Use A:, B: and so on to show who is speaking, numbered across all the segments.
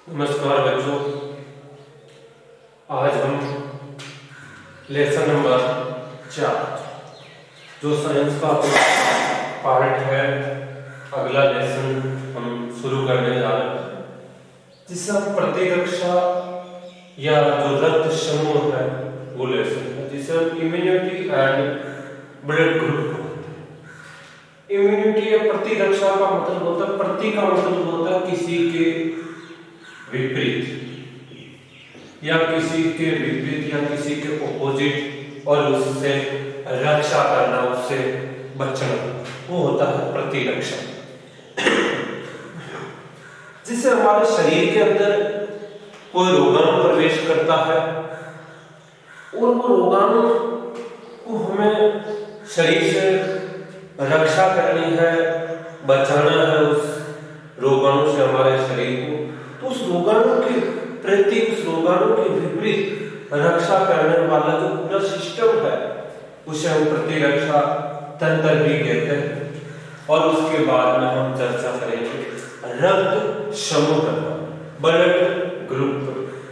A: नमस्कार बच्चों, आज हम लेसन नंबर 4 जो साइंस का पार्ट है, अगला लेसन हम शुरू करने जा रहे हैं, जिससे हम प्रतिरक्षा या जो रक्त समूह है वो लेसन है, जिसे हम immunity and blood group. Immunity या प्रतिरक्षा का मतलब होता है, प्रति का मतलब होता है किसी के विपरीत या किसी के विपरीत या किसी के ऑपोजिट, और उससे रक्षा करना, उससे बचना, वो होता है प्रतिरक्षा। जिससे हमारे शरीर के अंदर कोई रोगाणु प्रवेश करता है और वो रोगाणु को हमें शरीर से रक्षा करनी है, बचाना है उस रोगाणु से हमारे शरीर को। तो उस रोगाणु के प्रति, उस रोगाणु के विपरीत रक्षा करने वाला जो पूरा सिस्टम है उसे हम प्रतिरक्षा तंत्र भी कहते हैं। और उसके बाद में हम चर्चा करेंगे रक्त समूह का, ब्लड ग्रुप,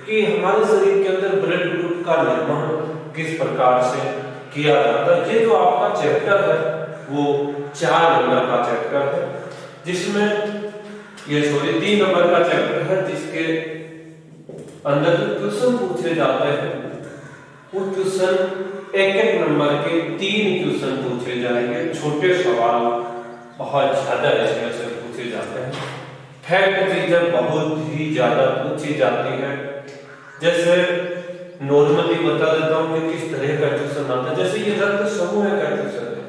A: कि हमारे शरीर के अंदर ब्लड ग्रुप का निर्माण किस प्रकार से किया जाता है। ये जो आपका चैप्टर है वो 4 नंबर का चैप्टर है, जिसमें ये 3 नंबर का चैप्टर है, जिसके अंदर जो क्वेश्चन पूछे जाते हैं वो क्वेश्चन एक नंबर के 3 क्वेश्चन पूछे जाएंगे। छोटे सवाल बहुत ज्यादा इसमें से पूछे जाते हैं। फैक्ट चीजें बहुत ही ज्यादा पूछी जाती है। जैसे नॉर्मली बता देता हूँ कि किस तरह का क्वेश्चन आता है। जैसे ये रक्त समूह का क्वेश्चन है,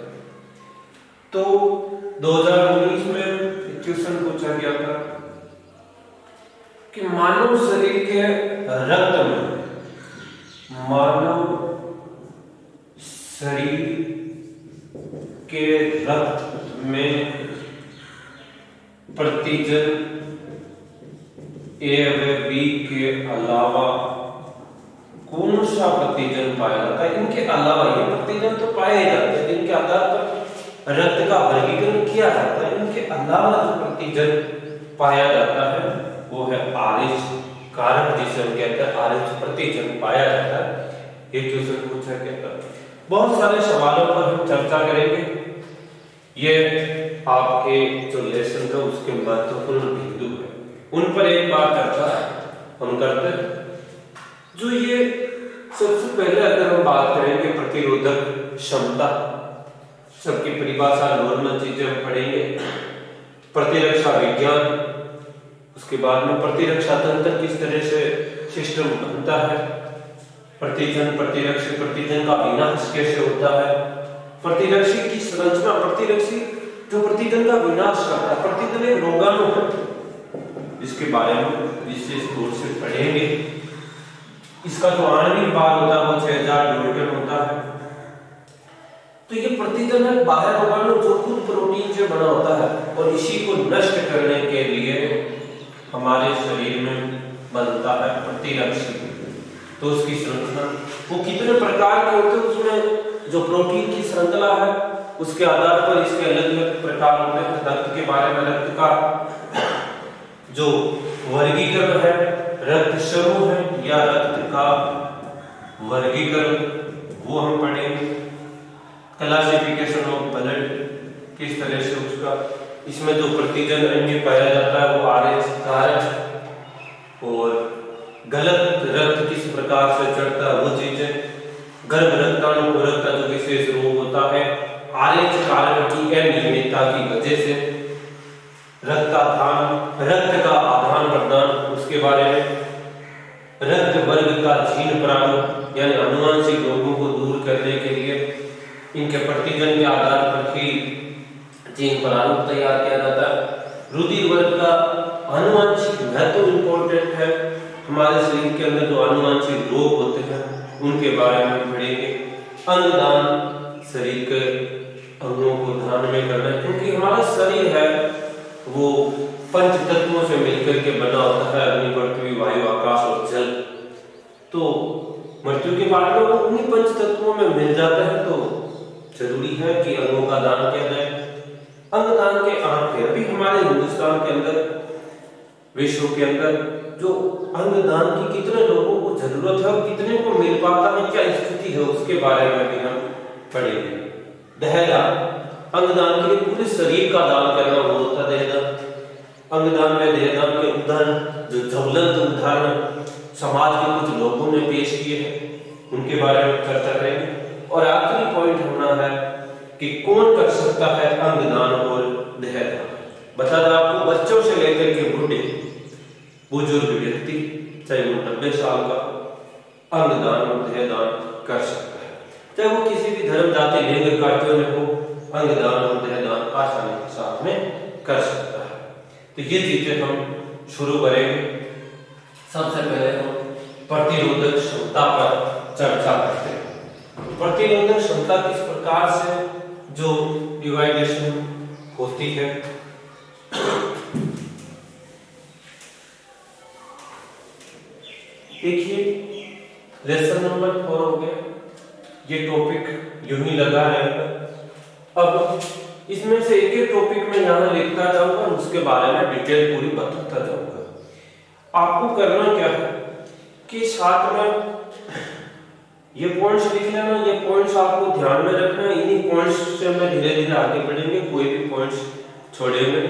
A: तो 2019 में क्वेश्चन पूछा गया था कि मानव शरीर के रक्त में, मानव शरीर के रक्त में प्रतिजन ए व बी के अलावा कौन सा प्रतिजन पाया जाता है। इनके अलावा ये प्रतिजन तो पाए जाते हैं, इनके आधार पर रक्त का वर्गीकरण किया जाता है। इनके अलावा जो प्रतिजन पाया जाता है वो है आरएच कारक, जिसे हम कहते हैं आरएच प्रतिजन पाया जाता है। ये क्वेश्चन पूछा गया था। बहुत सारे सवालों पर हम चर्चा करेंगे। ये आपके जो लेसन है उसके महत्वपूर्ण बिंदु है, उन पर एक बार चर्चा हम करते हैं। जो ये सबसे पहले अगर हम बात करेंगे प्रतिरोधक क्षमता, सबकी परिभाषा नॉर्मल चीजें हम पढ़ेंगे। प्रतिरक्षा विज्ञान, उसके बाद में प्रतिरक्षा तंत्र किस तरह से सिस्टम बनता है, प्रतिजन, प्रतिरक्षी प्रतिजन का विनाश कैसे होता है, प्रतिरक्षी की संरचना, प्रतिरक्षी जो प्रतिजन का विनाश करता है। प्रतिजन एक रोगाणु है जिसके बारे में विशेष तौर से पढ़ेंगे। इसका जो आणविक भार होता है वो 6000 न्यूटन होता है। तो ये प्रतिजन है बाह्य रोगाणु जो खुद प्रोटीन से बना होता है, और इसी को नष्ट करने के लिए हमारे शरीर में बनता है प्रतिरक्षी। तो उसकी श्रृंखला वो कितने प्रकार के होते हैं, उसमें जो प्रोटीन की श्रृंखला है उसके आधार पर इसके अलग अलग प्रकार होते हैं। रक्त के बारे में, रक्त का जो वर्गीकरण है, रक्त समूह है या रक्त का वर्गीकरण, वो हम पढ़ेंगे। क्लासिफिकेशन ऑफ ब्लड, किस तरह से उसका, इसमें जो प्रतिजन अन्य पाया जाता है वो आरएच कारक, और गलत रक्त किस प्रकार से चढ़ता है वो चीजें, गर्भ रक्ताणुपूरक का जो विशेष रोग होता है आरएच कारक की अनियमितता की वजह से, रक्त का आदान प्रदान, उसके बारे में, रक्त वर्ग का जीन प्रारूप यानी आनुवंशिक रोगों को दूर करने के लिए इनके प्रतिजन के आधार पर ही जीन प्रारूप तैयार किया जाता है। रुधिर वर्ग का आनुवंशिक महत्व इंपॉर्टेंट है। हमारे शरीर के अंदर जो आनुवंशिक रोग होते हैं उनके बारे में पढ़ेंगे। अंगदान, शरीर के अंगों को ध्यान में करना, क्योंकि हमारा शरीर है वो पंच तत्वों से मिलकर के बना होता है, अग्नि, पृथ्वी, वायु, आकाश और जल। तो मृत्यु के बाद में वो उन्हीं पंच तत्वों में मिल जाता है, तो जरूरी है कि अंगों का दान किया जाए। अंगदान के आंकड़े अभी हमारे हिंदुस्तान के अंदर, विश्व के अंदर जो अंगदान की कितने लोगों को जरूरत है और कितने को मिल पाता है, क्या स्थिति है, उसके बारे में भी हम पढ़ेंगे। देहदान, अंगदान के लिए पूरे शरीर का दान करना वो होता है देहदान। अंगदान में देहदान के उदाहरण, जो ज्वलंत उदाहरण समाज के कुछ लोगों ने पेश किए हैं, उनके बारे में चर्चा करेंगे। और आखिरी पॉइंट होना है कि कौन कर सकता है अंगदान और देहदान। बता दें आपको, बच्चों से लेकर के बूढ़े बुजुर्ग व्यक्ति, चाहे वो 90 साल का, अंगदान और देहदान कर सकता है। चाहे वो किसी भी धर्म जाति लिंग का क्यों न हो, अंगदान और देहदान आसानी के साथ में कर सकता है। तो ये चीजें हम शुरू करेंगे। सबसे पहले हम प्रतिरोधक क्षमता पर चर्चा करते हैं। प्रतिरोधक क्षमता किस प्रकार से जो डिवाइडेशन होती है, देखिए लेसन नंबर 4 हो गया। ये टॉपिक यूं ही लगा रहेगा। अब इसमें से एक एक टॉपिक में यहाँ लिखता जाऊंगा और उसके बारे में डिटेल पूरी बताता जाऊंगा। आपको करना क्या है कि साथ में ये पॉइंट्स लिख लेना, ये पॉइंट्स आपको ध्यान में रखना। इन्हीं पॉइंट्स से मैं धीरे धीरे आगे बढ़ेंगे, कोई भी पॉइंट्स छोड़ेंगे।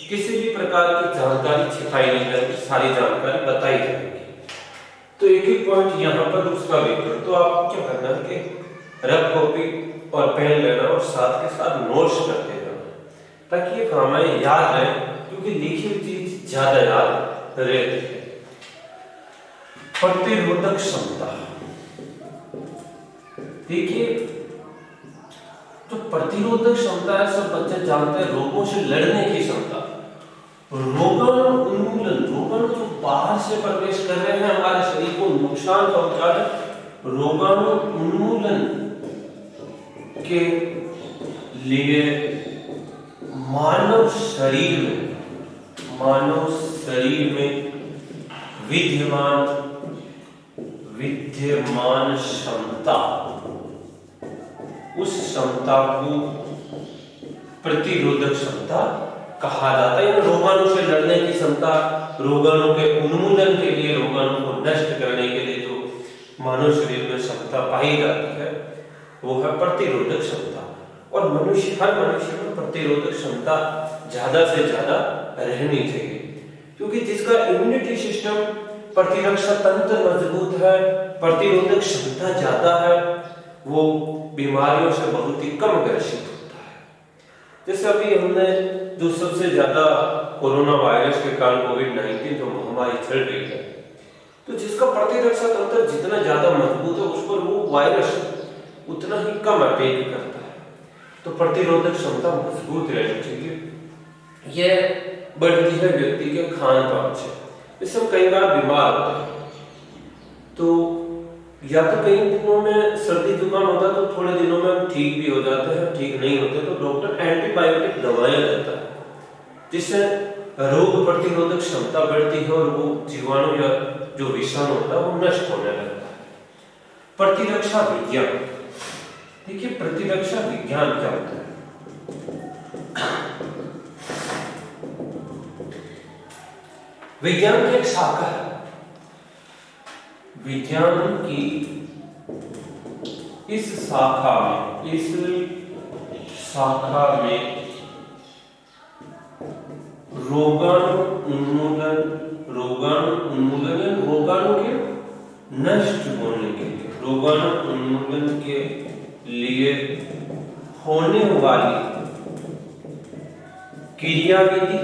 A: किसी भी प्रकार की जानकारी छिपाई नहीं जाएगी, सारी जानकारी बताई जाएगी। तो एक एक पॉइंट यहाँ पर उसका विवरण। तो आपको क्या करना है कि रफ कॉपी और पेन लेना और साथ के साथ नोट्स करते जाना, ताकि ये काम है याद रहे, क्योंकि लिखी हुई चीज ज्यादा याद रहती है। प्रतिरोधक क्षमता, देखिए जो प्रतिरोधक क्षमता है, सब बच्चे जानते हैं, रोगों से लड़ने की क्षमता। रोगाणु उन्मूलन, रोगाणु जो बाहर से प्रवेश कर रहे हैं हमारे शरीर को नुकसान पहुंचा रहे, रोगाणु उन्मूलन के लिए मानव शरीर में विद्यमान क्षमता, उस क्षमता को प्रतिरोधक क्षमता कहा जाता है। रोगाणु से लड़ने की क्षमता, रोगाणु के उन्मूलन के लिए, रोगाणु को नष्ट करने के लिए जो मानव शरीर में क्षमता पाई जाती है वो है प्रतिरोधक क्षमता। और हर मनुष्य में प्रतिरोधक क्षमता ज्यादा से ज्यादा रहनी चाहिए, क्योंकि जिसका इम्यूनिटी सिस्टम, प्रतिरक्षा तंत्र मजबूत है, प्रतिरोधक क्षमता ज्यादा है, वो बीमारियों से बहुत ही कम ग्रसित होता है। जैसे अभी हमने जो सबसे ज्यादा कोरोना वायरस के कारण कोविड-19 जो महामारी चल रही है, तो जिसका प्रतिरक्षा तंत्र जितना ज्यादा मजबूत है, उस पर वो वायरस उतना ही कम अटैक करता है। तो प्रतिरोधक क्षमता मजबूत रहनी चाहिए। यह बढ़ती है व्यक्ति के खान पान से। इससे हम कई बार बीमार होते हैं, तो या तो कई दिनों में सर्दी जुकाम होता है, तो थोड़े दिनों में हम ठीक भी हो जाते हैं, ठीक नहीं होते तो डॉक्टर एंटीबायोटिक दवाएं देता है, जिससे रोग प्रतिरोधक क्षमता बढ़ती है और वो जीवाणु या जो विषाणु होता है वो नष्ट होने लगता है। प्रतिरक्षा विज्ञान, देखिए प्रतिरक्षा विज्ञान क्या होता है। विज्ञान की एक शाखा है। विज्ञान की इस शाखा में रोगाणु उन्मूलन या रोगाणु के नष्ट होने के लिए, रोगाणु उन्मूलन के लिए होने वाली क्रियाविधि,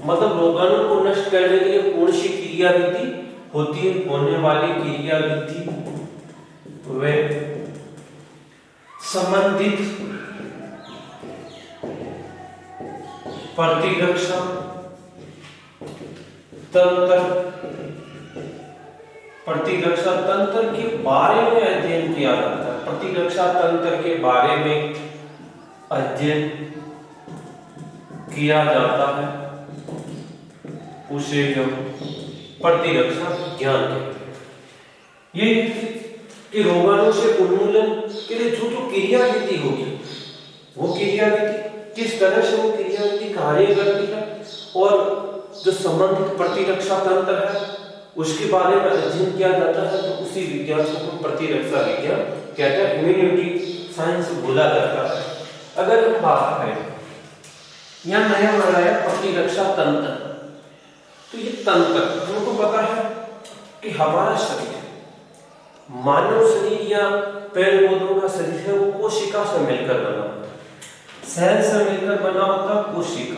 A: मतलब रोगाणु को नष्ट करने के लिए कौन सी क्रियाविधि होती है, होने वाली क्रियाविधि वे संबंधित प्रतिरक्षा तंत्र के बारे में अध्ययन किया जाता है। प्रतिरक्षा तंत्र के बारे में अध्ययन किया जाता है, उसे हम प्रतिरक्षा विज्ञान कहते हैं। ये कि रोगाणु से उन्मूलन के लिए जो क्रियाविधि होगी, वो क्रियाविधि किस तरह से वो क्रियाविधि कार्य करती है और जो संबंधित प्रतिरक्षा तंत्र है उसके बारे में अध्ययन किया जाता है, तो उसी विज्ञान को हम प्रतिरक्षा विज्ञान कहते हैं, इम्यूनिटी साइंस बोला जाता है। अगर हम बात करें यह नया बनाया प्रतिरक्षा तंत्र, तो ये तंत्र हमको पता है कि हमारा शरीर, मानव शरीर या पेड़ पौधों का शरीर है वो कोशिका से मिलकर बना होता है, सेल से मिलकर बना होता है कोशिका।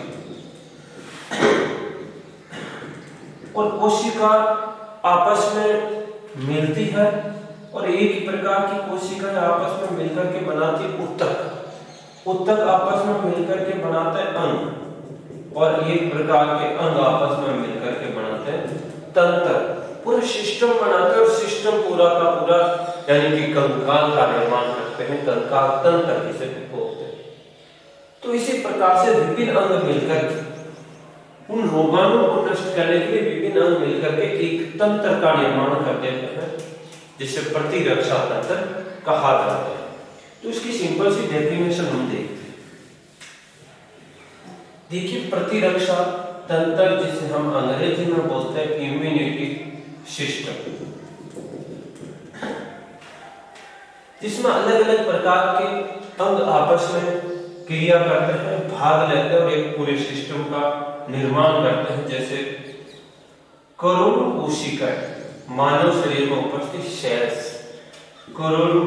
A: और कोशिका आपस में मिलती है और एक ही प्रकार की कोशिकाएं आपस में मिलकर के बनाती उत्तक, उत्तक आपस में मिलकर के बनाते हैं अंग, और एक प्रकार के अंग आपस में मिलकर के बनाते हैं तंत्र। पूरा सिस्टम बनाते हैं और सिस्टम पूरा का पूरा यानी कि कंकाल का निर्माण करते हैं, कंकाल तंत्र जिसे बोलते हैं। तो इसी प्रकार से विभिन्न अंग मिलकर उन रोगाणु को नष्ट करने के लिए विभिन्न अंग मिलकर के एक तंत्र का निर्माण कर देते हैं, जिसे प्रतिरक्षा तंत्र कहा जाता है। तो इसकी सिंपल सी डेफिनेशन हम देखते हैं। देखिए, प्रतिरक्षा तंत्र जिसे हम अंग्रेजी में बोलते हैं इम्यूनिटी सिस्टम, जिसमें अलग अलग प्रकार के अंग आपस में क्रिया करते हैं, भाग लेते हैं और एक पूरे सिस्टम का निर्माण करते हैं। जैसे करोड़ों कोशिकाएं मानव शरीर में उपस्थित सेल्स, करोड़ों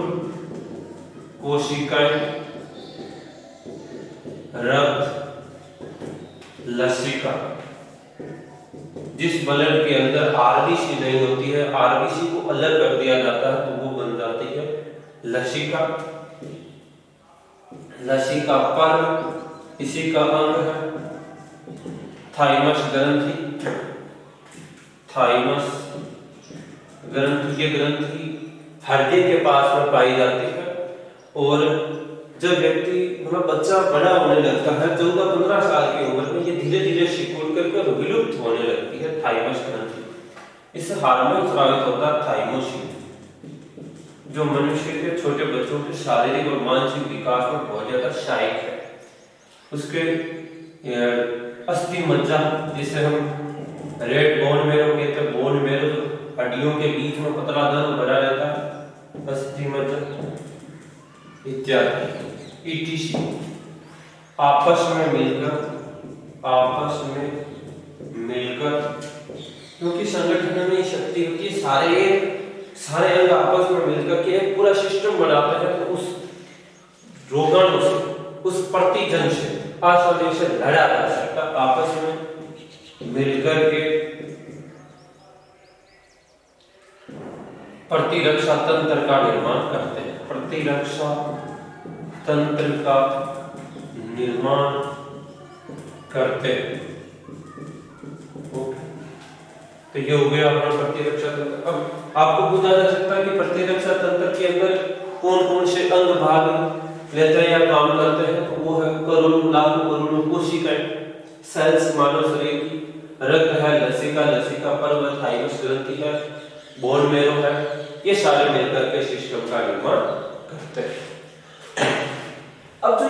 A: कोशिकाएं, रक्त, लसिका, जिस ब्लड के अंदर आरबीसी नहीं होती है, आरबीसी को अलग कर दिया जाता है तो वो बन जाती है लसिका। लसिका पर्व इसी का अंग है। थाइमस ग्रंथि, थाइमस ग्रंथि, ये ग्रंथि हृदय के पास में पाई जाती है। और जब व्यक्ति बच्चा बड़ा होने लगता है 14-15 साल की उम्र में, ये धीरे धीरे सिकुड़ करके विलुप्त होने लगती है थाइमस ग्रंथि। इससे हार्मोन स्रावित होता है थाइमोसिन, जो मनुष्य के छोटे बच्चों के शारीरिक और मानसिक विकास में बहुत ज्यादा सहायक है। उसके अस्थि मज्जा, जिसे हम रेड बोन मेरो कहते हैं, बोन मेरो हड्डियों के बीच में पतला दर्द भरा रहता है, अस्थि मज्जा इत्यादि ETC आपस में मिलकर क्योंकि संगठन में शक्ति होती है, सारे अंग आपस में मिलकर के एक पूरा सिस्टम बनाते हैं। तो उस रोगाणु से, उस प्रतिजन से आसानी से लड़ा जा सकता, आपस में मिलकर के प्रतिरक्षा तंत्र का निर्माण करते हैं। प्रतिरक्षा तंत्र का निर्माण करते हैं। तो ये हो गया अपना प्रतिरक्षा तंत्र। अब आपको पूछा जा सकता है कि प्रतिरक्षा तंत्र के अंदर कौन कौन से अंग भाग लेते हैं या काम करते हैं। तो वो है करोड़ों लाखों करोड़ों कोशिकाएं, सेल्स मानव शरीर की, रक्त है, लसिका पर्व, थाइमस ग्रंथि है, बोन मेरो है, ये सारे मिलकर के सिस्टम का निर्माण करते हैं। अब तो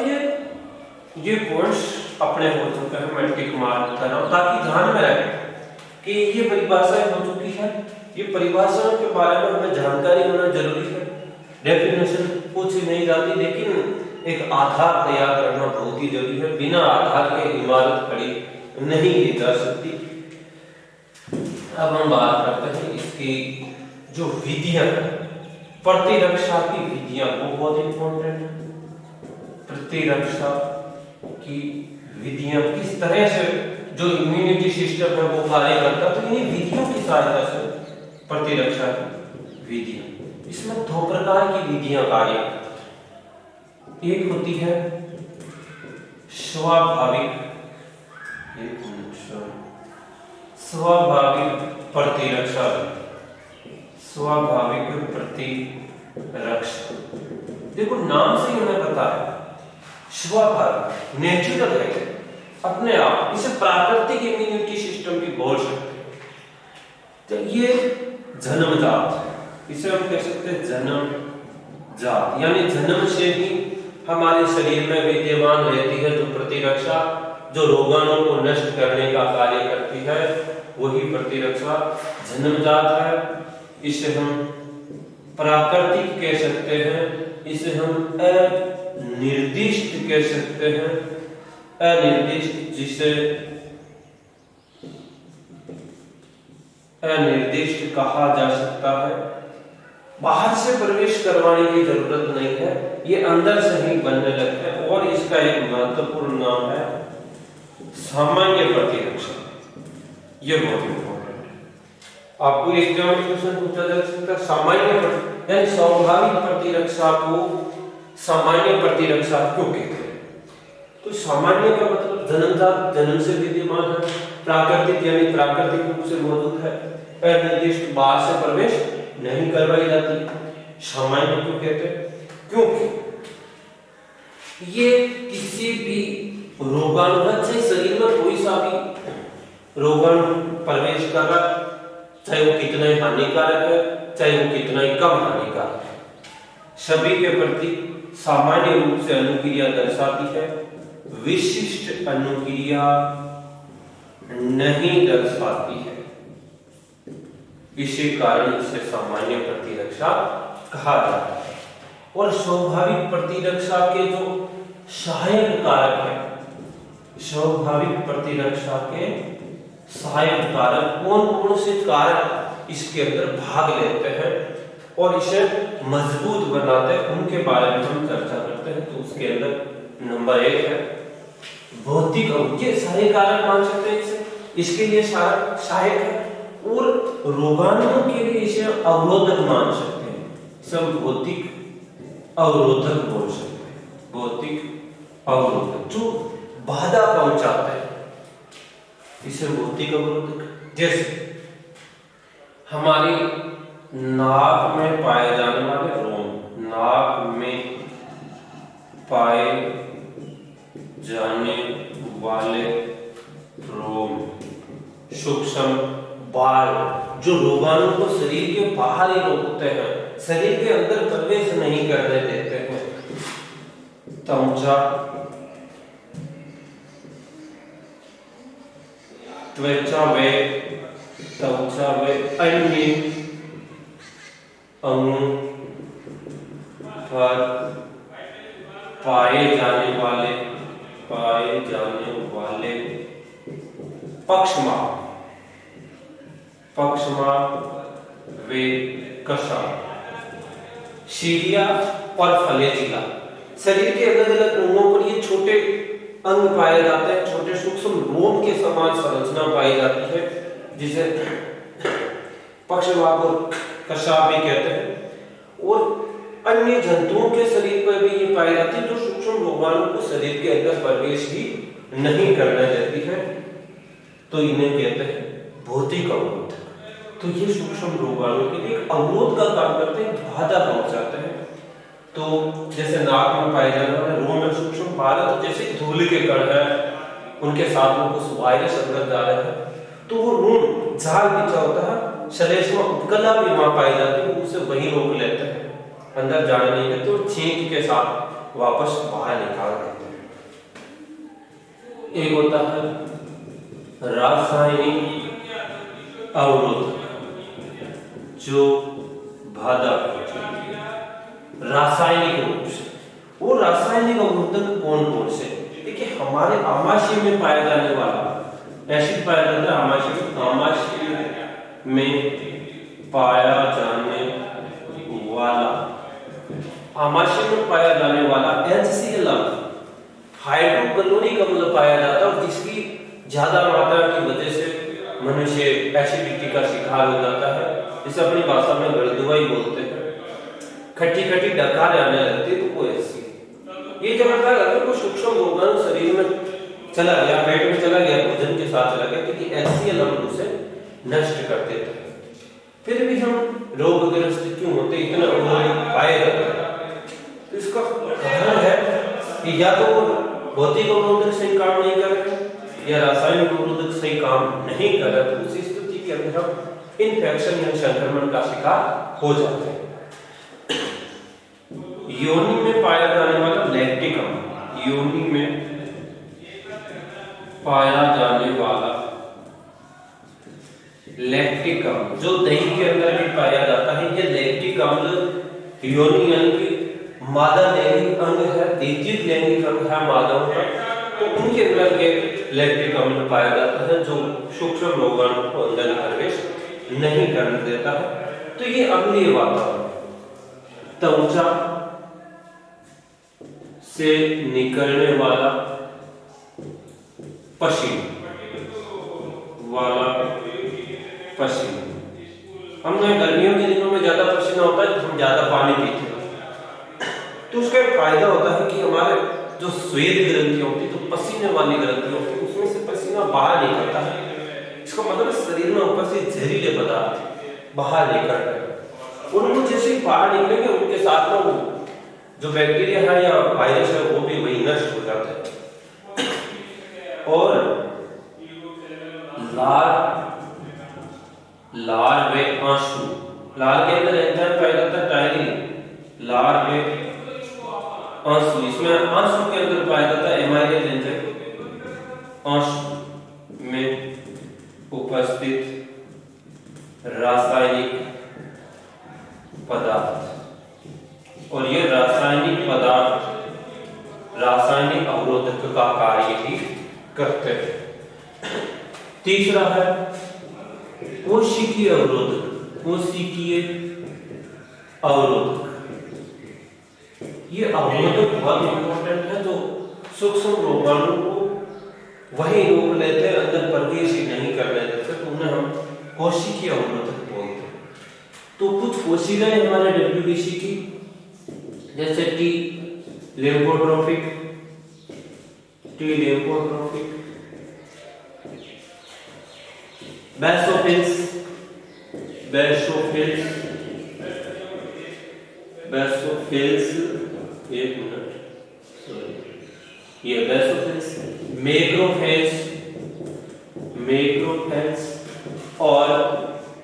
A: ये पॉइंट्स अपने हो चुके हैं, मैं टिक मार कर रहा हूं ताकि ध्यान में रहे कि ये परिभाषाएं हो चुकी है। ये परिभाषाओं के बारे में हमें जानकारी होना जरूरी है। डेफिनेशन पूछी नहीं जाती, लेकिन एक आधार तैयार करना बहुत ही जरूरी है। बिना आधार के इमारत खड़ी नहीं की जा सकती। अब हम बात करते हैं इसकी जो विधियां, प्रतिरक्षा की विधियां, वो बहुत इंपॉर्टेंट है। प्रतिरक्षा की विधियां किस तरह से जो इम्यूनिटी सिस्टम है वो कार्य करता है, तो इन्हीं विधियों की सहायता से प्रतिरक्षा की विधियां, इसमें दो प्रकार की विधियां कार्य करती। एक होती है स्वाभाविक प्रतिरक्षा, स्वाभाविक प्रतिरक्षा। देखो नाम से ही हमें पता है, स्वाभाविक नेचुरल है, अपने आप, इसे प्राकृतिक इम्यूनिटी सिस्टम भी बोल सकते हैं। तो ये जन्मजात, इसे हम कह सकते हैं जन्मजात, यानी जन्म से ही हमारे शरीर में विद्यमान रहती है जो प्रतिरक्षा जो रोगाणु को नष्ट करने का कार्य करती है वही प्रतिरक्षा जन्मजात है। इसे हम प्राकृतिक कह सकते हैं, इसे हम अनिर्दिष्ट कह सकते हैं, अनिर्दिष्ट, जिसे अनिर्दिष्ट कहा जा सकता है। बाहर से प्रवेश करवाने की जरूरत नहीं है, ये अंदर से ही बनने लगते हैं। और इसका एक महत्वपूर्ण नाम है सामान्य प्रतिरक्षा। ये बहुत इंपॉर्टेंट है। आपको एग्जाम में क्वेश्चन पूछा जा सकता है सामान्य यानी स्वाभाविक प्रतिरक्षा को सामान्य प्रतिरक्षा क्यों कहते हैं? तो सामान्य का मतलब जन्मजात, जन्म से विद्यमान है, प्राकृतिक यानी प्राकृतिक रूप से मौजूद है, अनिर्दिष्ट, बाहर से प्रवेश नहीं करवाई जाती। सामान्य क्यों कहते हैं? क्योंकि ये किसी भी रोगाणु से शरीर में कोई सा भी रोगाणु प्रवेश कर रहा, चाहे वो कितना ही हानिकारक है, चाहे वो कितना ही कम हानिकारक है, सभी के प्रति सामान्य रूप से अनुक्रिया दर्शाती है, विशिष्ट अनुक्रिया नहीं दर्शाती है। इसी कारण इसे सामान्य प्रतिरक्षा कहा जाता है। और स्वाभाविक प्रतिरक्षा के जो सहायक कारक है, स्वाभाविक प्रतिरक्षा के सहायक कारक कौन कौन से कारक इसके अंदर भाग लेते हैं और इसे मजबूत बनाते हैं, उनके बारे में हम चर्चा करते हैं। तो उसके अंदर नंबर 1 है भौतिक अवरोध। ये सहायक कारक मान सकते हैं इसे, इसके लिए सहायक है। और रोगाणुओं के लिए इसे अवरोधक मान सकते हैं, सब भौतिक अवरोधक बोल सकते हैं। भौतिक अवरोधक जो बाधा पहुंचाते हैं, इसे भौतिक अवरोधक। जैसे हमारी नाक में पाए जाने वाले रोम, नाक में पाए जाने वाले रोम, सूक्ष्म बाल, जो रोगाणु को शरीर के बाहर ही रोकते हैं, शरीर के अंदर प्रवेश नहीं करने देते हैं। त्वचा, त्वचा व अन्य अंगों पर पाए जाने वाले पक्षमार्ग वे कशा, शीलिया और फ्लैजिला, शरीर के अलग अलग अंगों पर ये छोटे अंग पाए जाते हैं, छोटे सूक्ष्म रोम के समान संरचना पाई जाती है, जिसे पक्षवात और कशा भी कहते हैं। और अन्य जंतुओं के शरीर पर भी ये पाई जाती है, जो सूक्ष्म रोगाणु को शरीर के अंदर प्रवेश ही नहीं करने देती है, तो इन्हें कहते हैं भौतिक अवरोध। तो ये सूक्ष्म रोगाणु के लिए अवरोध का काम करते हैं, बाधा पहुंचाते हैं। तो जैसे नाक में पाए जाने वाले रोम में सूक्ष्म बाल, तो जैसे धूल के कण है, उनके साथ में कुछ वायरस अंदर जा रहे हैं, तो वो रोम जाल बिछा होता है, श्लेष्मा उपकला भी वहां पाई जाती है, उसे वही रोक लेते हैं, अंदर जाने नहीं देते और छींक के साथ वापस बाहर निकाल देते हैं। एक होता है रासायनिक अवरोध, जो बाधा रासायनिक रूप से। वो रासायनिक अवरोधक कौन कौन से? देखिए, हमारे आमाशय में पाया जाने वाला एसिड पाया जाता है, आमाशय में पाया जाने वाला HCl हाइड्रोक्लोरिक अम्ल पाया जाता है, और जिसकी ज्यादा मात्रा की वजह से मनुष्य एसिडिटी का शिकार हो जाता है। इसे अपनी भाषा में गड़दुआई बोलते हैं। खट्टी खट्टी डकार आने लगती है, तो वो ऐसी ये जब अगर कोई सूक्ष्म रोगाणु शरीर में चला गया, पेट में चला गया, भोजन के साथ चला गया, तो ये HCl अम्ल उसे नष्ट कर देता है। फिर भी हम रोगग्रस्त क्यों होते, इतना अवरोध पाए जाते हैं? तो इसका कारण है कि या तो भौतिक अवरोधक सही काम नहीं कर रहे, या रासायनिक अवरोधक सही काम नहीं कर रहे, तो उस स्थिति के अंदर हम इन्फेक्शन या संक्रमण का शिकार हो जाते हैं। योनि में पाया जाने वाला लैक्टिक अम्ल, योनि में पाया जाने वाला लैक्टिक अम्ल जो दही के अंदर भी पाया जाता है, ये लैक्टिक अम्ल योनि अंग की मादा लैंगिक अंग है, द्वितीय लैंगिक अंग है मादाओं का, तो उनके अंदर के लैक्टिक अम्ल पाया जाता है जो सूक्ष्म रोगाणु को अंदर प्रवेश नहीं करने देता है। तो ये अम्लीय वातावरण, त्वचा से निकलने वाला पसीना हमें गर्मियों के दिनों में ज्यादा पसीना होता है, हम ज्यादा पानी पीते हैं, तो उसका एक फायदा होता है कि हमारे जो श्वेत ग्रंथियां होती है, तो पसीने वाली ग्रंथियां होती है, उसमें से पसीना बाहर निकलता है। इसका मतलब शरीर में ऊपर से जहरीले पदार्थ बाहर निकल रहे हैं, उनको जैसे ही बाहर निकलेंगे उनके साथ में वो जो बैक्टीरिया है या वायरस है वो भी वही नष्ट हो जाता है। और लार व आंसू, लार के अंदर एंजाइम पाया जाता है टायरिन, लार व आंसू, इसमें आंसू के अंदर पाया जाता है एमाइलेज एंजाइम, आंसू में उपस्थित रासायनिक पदार्थ, और ये रासायनिक पदार्थ रासायनिक अवरोधक का कार्य ही करते हैं। तीसरा है कोशिकीय अवरोधक, कोशिकीय अवरोधक, ये अवरोधक बहुत इंपॉर्टेंट है, जो सूक्ष्म रोगाणु को वही रोक लेते हैं, अंदर प्रवेश ही नहीं करने देते, तो उन्हें हम कोशिकीय अवरोधक बोलते हैं। तो कुछ कोशिकाएं हमारे डब्ल्यूबीसी की, जैसे टी लिम्फोट्रोफिक, बेसोफिल्स, एक मिनट, ये बेसोफिल्स, मैक्रोफेज और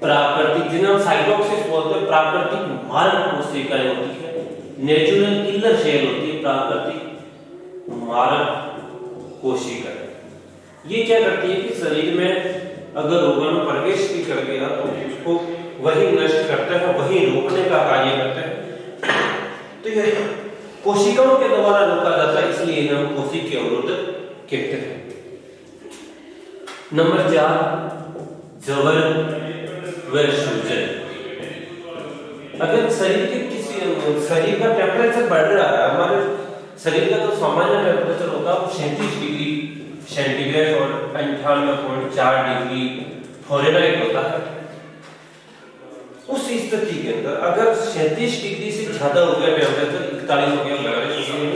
A: प्राकृतिक, जिन्हें हम साइटोप्सिस बोलते हैं, प्राकृतिक मारक कोशिकाएं होती है, नेचुरल किलर सेल होती है प्राकृतिक मारक कोशिकाएं। ये क्या करती है कि शरीर में अगर रोगाणु प्रवेश भी कर गया तो उसको वही नष्ट करते हैं, वही रोकने का कार्य करते हैं। तो ये कोशिकाओं के द्वारा रोका जाता है, इसलिए हम कोशिकीय अवरोधक कहते हैं। नंबर 4 ज्वर व सूजन। अगर शरीर का टेम्परेचर बढ़ रहा है, हमारे शरीर का जो सामान्य टेम्परेचर होता है वो 37 डिग्री सेंटीग्रेड और 98.4 डिग्री फ़ारेनहाइट होता है। उस स्थिति के अंदर अगर 37 डिग्री से ज्यादा हो गया टेम्परेचर, 41 हो गया, 42 हो गया,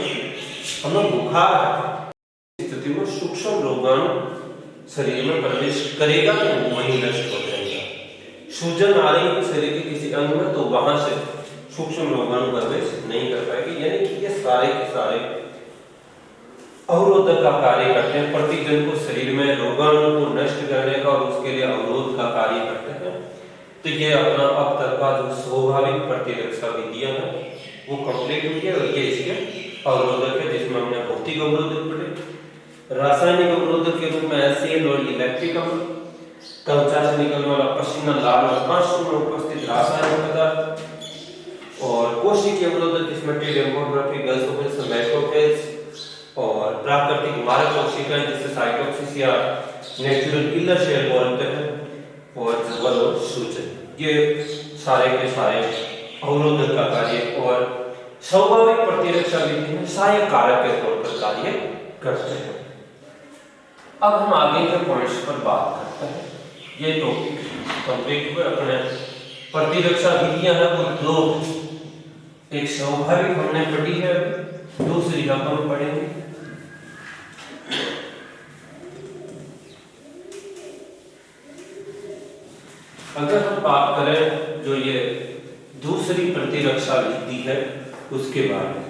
A: हमें बुखार है, स्थिति में सूक्ष्म रोगाणु शरीर में प्रवेश करेगा तो वही नष्ट हो जाएगा। सूजन आ रही है शरीर के किसी अंग में, तो वहां से सूक्ष्म रोगाणु प्रवेश नहीं कर पाएगी। यानी कि ये सारे के सारे अवरोधक का कार्य करते हैं, प्रतिजन को शरीर में रोगाणु को नष्ट करने का और उसके लिए अवरोध का कार्य करते हैं। तो ये अपना अब तक का जो स्वाभाविक प्रतिरक्षा विधियां हैं वो कंप्लीट हुई है, और ये इसके अवरोधक है, जिसमें हमने भौतिक अवरोधक पढ़े, रासायनिक अवरोधक के रूप में एसिड और इलेक्ट्रिक अम्ल, त्वचा से निकलने वाला पसीना, लार और आंसू में उपस्थित रासायनिक पदार्थ, और कोशिकीय अवरोधक जिसमें टी लिम्फोट्रोफिक, बेसोफिल्स, मैक्रोफेज और प्राकृतिक मारक कोशिकाएं जिसे साइटोप्सिस या नेचुरल किलर सेल बोलते हैं, और ज्वर और सूजन, ये सारे के सारे अवरोधक का कार्य और स्वाभाविक प्रतिरक्षा विधि में सहायक कारक के तौर पर कार्य करते हैं। अब हम आगे के पॉइंट्स पर बात करते हैं। ये टॉपिक कंप्लीट हुए। अपने प्रतिरक्षा विधियां हैं वो दो, एक स्वाभाविक हमने पढ़ी है, दूसरी हम पढ़ेंगे। अगर हम बात करें जो ये दूसरी प्रतिरक्षा विधि है उसके बारे में,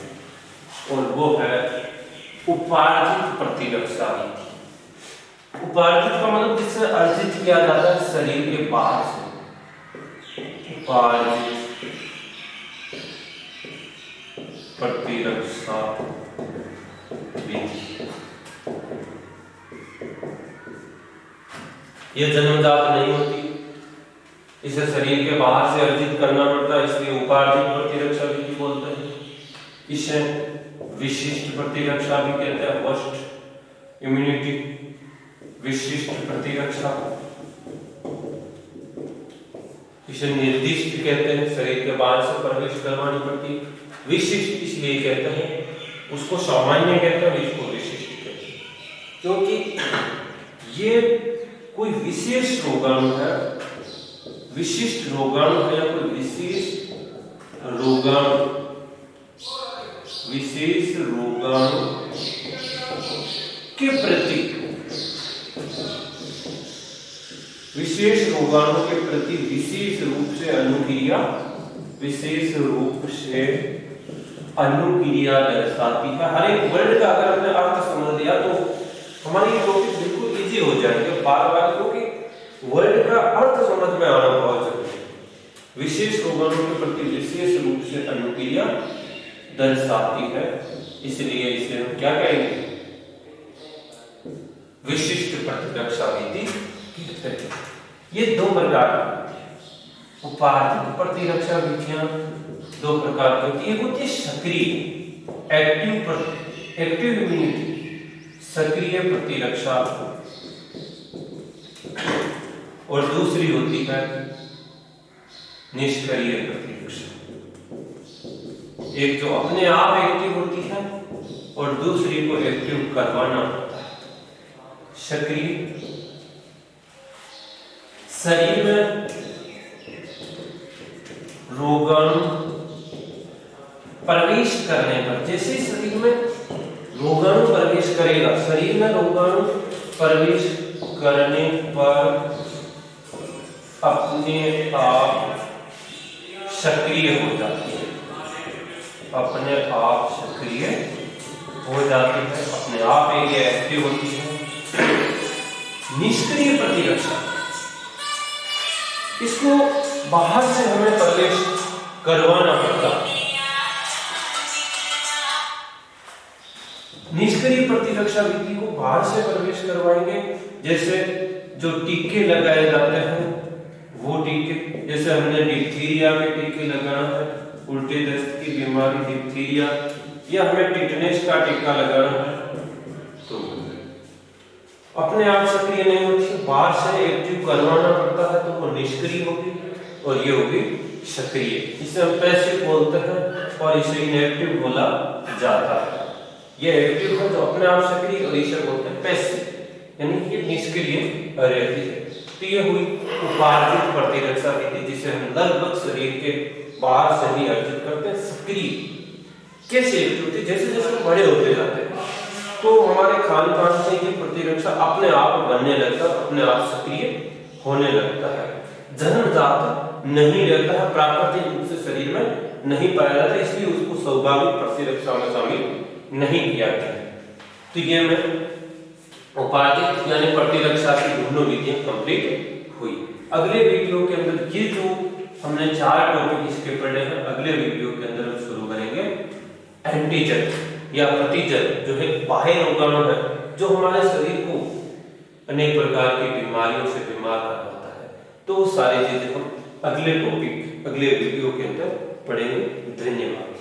A: और वो है उपार्जित प्रतिरक्षा विधि। उपार्जित का मतलब जिससे अर्जित किया जाता है शरीर के बाहर से, उपार्जित प्रतिरक्षा विधि। ये जन्मजात नहीं होती, इसे शरीर के बाहर से अर्जित करना पड़ता है, इसलिए उपार्जित प्रतिरक्षा विधि बोलते हैं। इसे विशिष्ट प्रतिरक्षा भी कहते हैं, होस्ट इम्यूनिटी, विशिष्ट प्रतिरक्षा। इसे निर्दिष्ट कहते हैं, शरीर के बाहर से प्रवेश करवानी पड़ती है। विशिष्ट इसलिए कहते हैं, उसको सामान्य कहते हैं, इसको विशिष्ट कहते हैं, क्योंकि ये कोई विशेष रोगाणु है, विशिष्ट रोगाणु है, या कोई विशेष रोगाणु के प्रति, विशेष रोगाणु के प्रति विशेष रूप से अनुक्रिया, विशेष रूप से अनुक्रिया दर्शाती है। हर एक वर्ड का अगर हमने अर्थ समझ लिया तो हमारी टॉपिक बिल्कुल इजी हो जाएंगे। बार बार क्योंकि वर्ड का अर्थ समझ में आना बहुत जरूरी है। विशेष रोगाणु के प्रति विशेष रूप से अनुक्रिया दर्शाती है, इसलिए इसे हम क्या कहेंगे, विशिष्ट प्रतिरक्षा विधि कहते हैं। ये दो प्रकार की उपार्जित प्रतिरक्षा विधियां दो प्रकार की होती है। एक होती है सक्रिय एक्टिव इम्यूनिटी, सक्रिय प्रतिरक्षा, और दूसरी होती है निष्क्रिय प्रतिरक्षा। एक जो अपने आप एक्टिव होती है और दूसरी को एक्टिव करवाना पड़ता है। सक्रिय, शरीर में रोगाणु प्रवेश करने पर, जैसे शरीर में रोगाणु प्रवेश करेगा, शरीर में रोगाणु प्रवेश करने पर अपने आप सक्रिय हो जाती है, अपने आप सक्रिय हो जाती है, अपने आप ये एक्टिव होती है। निष्क्रिय प्रतिरक्षा, इसको बाहर से हमें प्रवेश करवाना पड़ता है। निष्क्रिय प्रतिरक्षा विधि को बाहर से प्रवेश करवाएंगे, जैसे जो टीके लगाए जाते हैं वो टीके, जैसे हमने डिप्थीरिया के टीके लगाना है, उल्टे दस्त की बीमारी डिप्थीरिया, या हमें टिटनेस का टीका लगाना है, तो अपने आप सक्रिय नहीं होती, बाहर से एक्टिव करवाना पड़ता है, तो वो निष्क्रिय होगी और ये होगी सक्रिय। इसे हम पैसिव बोलते हैं और इसे इनएक्टिव बोला जाता है। ये एक्टिव है जो अपने आप सक्रिय, और इसे बोलते हैं पैसिव, यानी कि निष्क्रिय रहती है। तो ये हुई उपार्जित प्रतिरक्षा विधि, जिसे हम लगभग शरीर के बाहर से ही अर्जित करते हैं। सक्रिय कैसे एक्टिव होती है, जैसे जैसे बड़े होते जाते हैं तो हमारे खान पान से ये प्रतिरक्षा अपने आप बनने लगता है, अपने आप सक्रिय होने लगता है। जन्मजात नहीं रहता है, प्राकृतिक रूप से शरीर में नहीं पाया जाता, इसलिए उसको स्वाभाविक प्रतिरक्षा में शामिल नहीं किया गया। तो ये में उपार्जित यानी प्रतिरक्षा की दोनों विधियां कंप्लीट हुई। अगले वीडियो के अंदर ये जो हमने 4 टॉपिक इसके पढ़े हैं, अगले वीडियो के अंदर हम शुरू करेंगे एंटीजन या प्रतिजन, जो है बाह्य रोगाणु है, जो हमारे शरीर को अनेक प्रकार की बीमारियों से बीमार करवाता है। तो सारी चीजें हम अगले टॉपिक, अगले वीडियो के अंदर पढ़ेंगे। धन्यवाद।